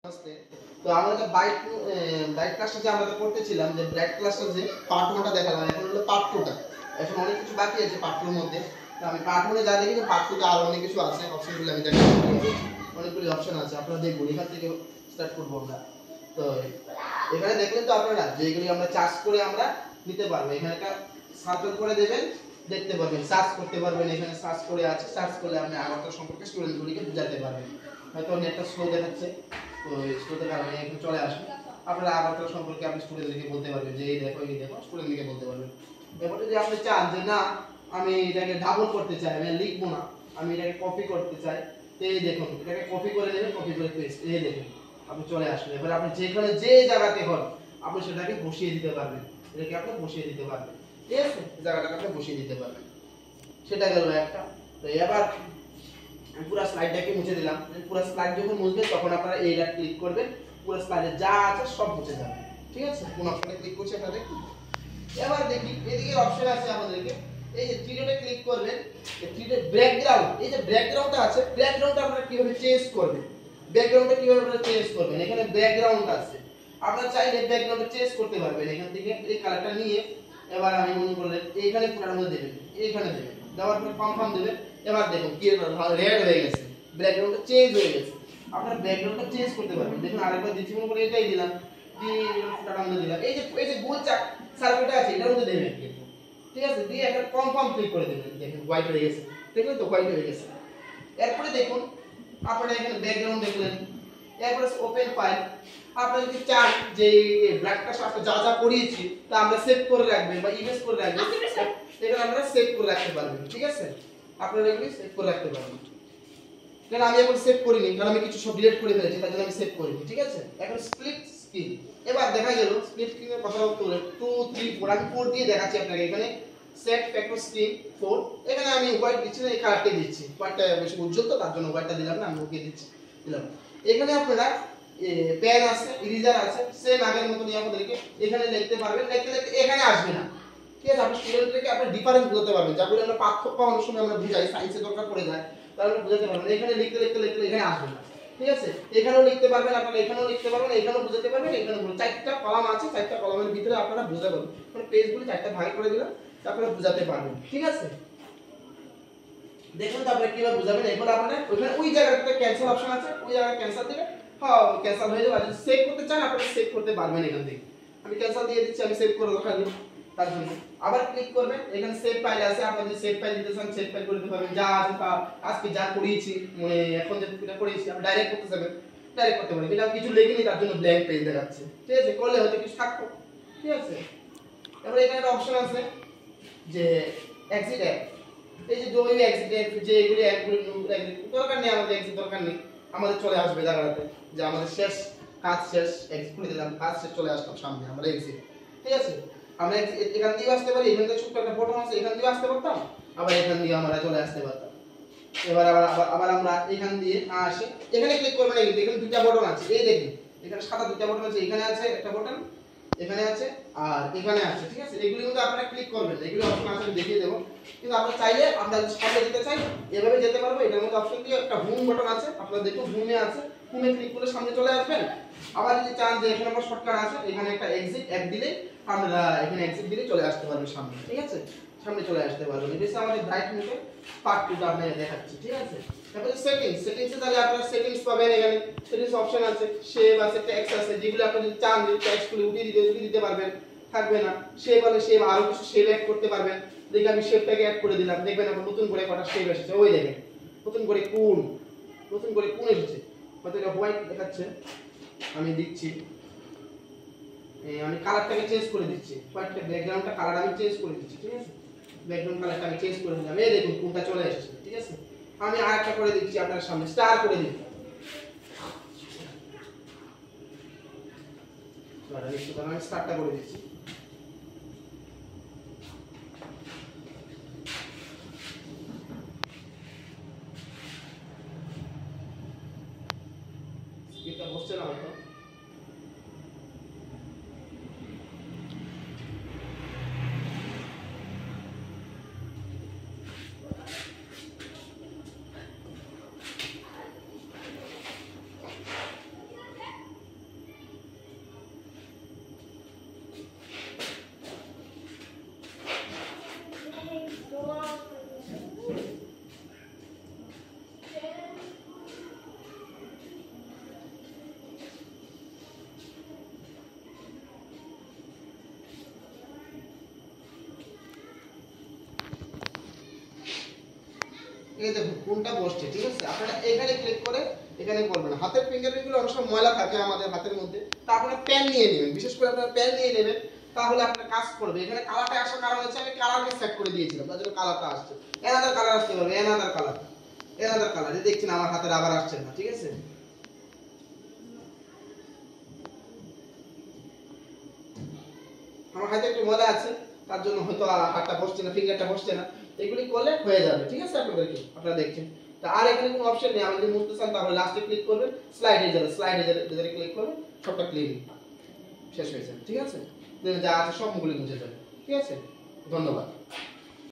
আসতে তো আমাদের ব্রাইট ক্লাসটা যে আমরা করতেছিলাম যে ব্রাইট ক্লাসটা যে পার্ট 1টা দেখালাম, এখন হলো পার্ট 2টা। এখন অনেক কিছু বাকি আছে পার্ট 2 এর মধ্যে। তো আমি পার্ট 1 এ যা দেখি পার্ট 2 তে আরো অনেক কিছু আছে, অপশনগুলো আমি দেখাবো। অনেকগুলো অপশন আছে, আপনারা দেখুন। এখান থেকে স্টার্ট করব আমরা। তো এখানে দেখলেন তো আপনারা যে এগুলি আমরা চার্জ করে আমরা নিতে পারবো। এখানে একটা সার্কেল করে দেবেন, দেখতে পারবেন, সার্চ করতে পারবেন। এখানে সার্চ করে আছে, সার্চ করলে আপনি আগরতলা সম্পর্কে স্টুডেন্টগুলিকে বুঝাতে পারবেন। হয়তো নেটটা স্লো দেখাচ্ছে, তো স্লোতে কারণে এখন চলে আসবে। আপনারা আগরতলা সম্পর্কে আপনি স্টুডেন্টদেরকে বলতে পারবেন যে এই দেখো স্টুডেন্টদেরকে বলতে পারবেন। এবার যদি আপনি চান যে না আমি এটাকে ডাবল করতে চাই, আমি লিখবো না, আমি এটাকে কপি করতে চাই, তো এই দেখুন এটাকে কপি করে নেবেন, কপি করে পেস্ট, এই দেখুন আপনি চলে আসবেন। এবার আপনি যেখানে যে জায়গাতে হন আপনি সেটাকে বসিয়ে দিতে পারবেন, এটাকে আপনি বসিয়ে দিতে পারবেন, ঠিক আছে? জায়গাটাকে আপনি বসিয়ে দিতে পারবেন। সেটা গেল একটা। তো এবার আমি পুরো স্লাইডটাকে মুছে দিলাম। পুরো স্লাইড যখন মুছবেন তখন আপনারা এইটা ক্লিক করবেন, পুরো স্লাইডে যা আছে সব মুছে যাবে, ঠিক আছে? কোন অপশনে ক্লিক করছি আপনারা দেখুন। এবার দেখি এদিকে অপশন আছে আমাদেরকে, এই যে থ্রি ডটে ক্লিক করবেন, এই থ্রি ডট ব্যাকগ্রাউন্ড, এই যে ব্যাকগ্রাউন্ডটা আছে, ব্যাকগ্রাউন্ডটা আপনারা কিভাবে চেঞ্জ করবেন, ব্যাকগ্রাউন্ডটা কিভাবে আপনারা চেঞ্জ করবেন। এখানে ব্যাকগ্রাউন্ড আছে, আপনারা চাইলে ব্যাকগ্রাউন্ড চেঞ্জ করতে পারবেন। এখান থেকে এই কালারটা নিয়ে এবার আমি মনে করলেন এইখানে পুরার মধ্যে দেবেন, এইখানে দেবেন, দেওয়ার পরে কনফার্ম দেবেন। এবার দেখুন কি রেড হয়ে গেছে, ব্যাকগ্রাউন্ডটা চেঞ্জ হয়ে গেছে। আপনারা ব্যাকগ্রাউন্ডটা চেঞ্জ করতে পারবেন। দেখুন আরেকবার দিচ্ছি, মনে করে এটাই দিলাম, দিয়ে পুরার মধ্যে দিলাম, এই যে গোল চাক সার্কেলটা আছে এটার মধ্যে দেবেন, ঠিক আছে? দিয়ে একটা কনফার্ম ক্লিক করে দেবেন। দেখুন হোয়াইট হয়ে গেছে, দেখলেন তো হোয়াইট হয়ে গেছে। এরপরে দেখুন আপনারা এখানে ব্যাকগ্রাউন্ড দেখলেন, এরপরে ওপেন ফাইল। আপনারা যদি চান যে এই ব্ল্যাকটা সাথে যা যা করিয়েছি তা আমরা সেভ করে রাখবেন বা ইমেজ করে রাখবেন, এখানে আমরা সেভ করে রাখতে পারবেন, ঠিক আছে? আপনারা এগুলি সেভ করে রাখতে পারবেন। কারণ আমি এখন সেভ করিনি, কারণ আমি কিছু সব ডিলিট করে ফেলেছি, তার জন্য আমি সেভ করিনি, ঠিক আছে? এখন স্প্লিট স্ক্রিন, এবার দেখা গেল স্প্লিট স্ক্রিনের কথা বলতে 2 3 4 আমি 4 দিয়ে দেখাচ্ছি আপনাকে। এখানে সেট ফ্যাক্টর স্ক্রিন 4, এখানে আমি হোয়াইট দিচ্ছি না, এই কালারটা দিচ্ছি, হোয়াইটটা বেশি উজ্জ্বল তো তার জন্য হোয়াইটটা দিলাম না, আমি ওকে দিচ্ছি, দিলাম। এখানে আপনারা পেন আছে, ইরেজার আছে, সেম আগের মতই আপনাদেরকে এখানে লিখতে পারবেন, লিখতে লিখতে এখানে আসবে না, ঠিক আছে? আপনি স্টুডেন্টদেরকে আপনি ডিফারেন্স বুঝাতে পারবেন, যাগুলো আমরা পার্থক্য অনেক সময় আমরা বুঝাই, সায়েন্সে দরকার পড়ে যায়, তাহলে বুঝাতে পারবেন। এখানে লিখতে লিখতে লিখতে এখানে আসবে না, ঠিক আছে? এখানেও লিখতে পারবেন, আপনারা এখানেও লিখতে পারবেন, এখানেও বুঝাতে পারবেন, এখানেও চারটা কলাম আছে, চারটা কলামের ভিতরে আপনারা বুঝাতে পারবেন। মানে পেজগুলো চারটা ভাগ করে দিলাম, তারপরে বুঝাতে পারবেন, ঠিক আছে? দেখুন তো আপনারা কিভাবে বুঝাবেন। এরপর আপনারা ওখানে ওই জায়গাটাতে ক্যান্সেল অপশন আছে, ওই জায়গায় ক্যান্সেল দিবেন, হ্যাঁ ক্যান্সেল হয়ে যাবে। আর যদি সেভ করতে চান আপনারা সেভ করতে পারবেন এখান থেকে। আমি ক্যান্সেল দিয়ে দিচ্ছি, আমি সেভ করে রাখা দিই তার জন্য। আবার ক্লিক করবেন, এখানে সেভ ফাইল আছে, আপনারা যদি সেভ ফাইল দিতে চান সেভ ফাইল করে দিতে পারবেন। যা আছে তা আজকে যা করিয়েছি, মানে এখন যেটা করিয়েছি আপনি ডাইরেক্ট করতে চাইবেন ডাইরেক্ট করতে পারেন, কিন্তু আমি কিছু লিখিনি তার জন্য ব্ল্যাঙ্ক পেজ দেখাচ্ছে, ঠিক আছে? করলে হয়তো কিছু থাকতো, ঠিক আছে? এবার এখানে একটা অপশন আছে যে এক্সিট অ্যাপ, এই যে ওই এক্সিট অ্যাপ, যে এগুলি অ্যাপগুলো দরকার নেই, আমাদের এক্সিট দরকার নেই, আমাদের চলে আসবে জায়গাটাতে যে আমাদের শেষ কাজ শেষ, এক্সিট করে দিলাম, কাজ শেষ, চলে আসলাম সামনে আমরা এক্সিট, ঠিক আছে? আমরা এখান দিয়ে আসতে পারি, এখান থেকে ছোট্ট একটা বটন আছে, এখান দিয়ে আসতে পারতাম, আবার এখান দিয়ে আমরা চলে আসতে পারতাম। এবার আবার আমরা এখান দিয়ে আসে এখানে ক্লিক করবেন, এখানে দুটো বটন আছে, এই দেখুন এখানে সাদা দুটো বটন আছে, এখানে আছে একটা বটন, এখানে আছে আর এখানে আছে, ঠিক আছে? এগুলি কিন্তু আপনারা ক্লিক করবেন, এগুলি অপশন আছে আমি দেখিয়ে দেব। কিন্তু আপনারা চাইলে আমরা সামনে যেতে চাই এভাবে যেতে পারবো। এটার মধ্যে অপশন দিয়ে একটা হোম বাটন আছে, আপনারা দেখুন হোমে আছে, হোমে ক্লিক করলে সামনে চলে আসবেন। আবার যদি চান যে এখানে একটা শর্টকাট আছে, এখানে একটা এক্সিট অ্যাপ দিলে আমরা এখানে এক্সিট দিলে চলে আসতে পারবেন সামনে, ঠিক আছে? সামনে চলে আসতে পারবেন। এটা হচ্ছে আমাদের ব্রাইট মুখে পার্ট 2টা আপনাদের দেখাচ্ছি, ঠিক আছে? তারপরে সেটিংসে তাহলে আপনারা সেটিংস পাবেন, এখানে সেটিংস অপশন আছে, সেভ আছে, টেক্সট আছে, যেগুলো আপনি যদি চান যে টেক্সটগুলো উঠিয়ে দিতে পারবেন, থাকবে না। সেভ হলে সেভ আরো কিছু সেভ অ্যাড করতে পারবেন। দেখি আমি সেভটাকে অ্যাড করে দিলাম, দেখবেন এখন নতুন করে কটা সেভ এসেছে, ওই দেখেন নতুন করে কোন এসেছে, হয়তো এটা হোয়াইট দেখাচ্ছে, আমি দিচ্ছি, আমি কালারটাকে চেঞ্জ করে দিচ্ছি, হোয়াইটটা ব্যাকগ্রাউন্ডটা কালার আমি চেঞ্জ করে দিচ্ছি, ঠিক আছে? ব্যাকগ্রাউন্ড কালারটা আমি চেঞ্জ করে দিলাম, এই দেখুন কোনটা চলে এসেছে, ঠিক আছে? আমি আরেকটা করে দিচ্ছি আপনার সামনে, স্টার করে দিচ্ছি, আমি স্টারটা করে দিচ্ছি। এটা বসছে না হয়তো, এই দেখুন কোনটা বসছে, ঠিক আছে? আপনারা এখানে ক্লিক করে এখানে করবেন। হাতের ফিঙ্গারপ্রিন্ট গুলো অনেক সময় ময়লা থাকে আমাদের হাতের মধ্যে, তা আপনারা পেন নিয়ে নেবেন, বিশেষ করে আপনারা পেন নিয়ে নেবেন, তাহলে আপনার কাজ করবে। এখানে কালারটা আসার কারণ হচ্ছে আমি কালারকে সেট করে দিয়েছিলাম, তার জন্য কালারটা আসছে। এনাদার কালার আসতে পারবে, এনাদার কালার, এনাদার কালার। এই দেখছেন আমার হাতের আবার আসছে না, ঠিক আছে? আমার হাতে একটু ময়লা আছে, তার জন্য হয়তো হাতটা বসছে না, ফিঙ্গারটা বসছে না। এগুলি করলে হয়ে যাবে, ঠিক আছে? আপনারা দেখছেন। তা আর এখানে কোনো অপশন নেই, আমি যদি মুছতে চান তাহলে লাস্টে ক্লিক করবেন, স্লাইড এজে ক্লিক করবেন, সবটা ক্লিন শেষ হয়ে যাবে, ঠিক আছে? যা আছে সব মুখগুলি মুছে যাবে, ঠিক আছে? ধন্যবাদ।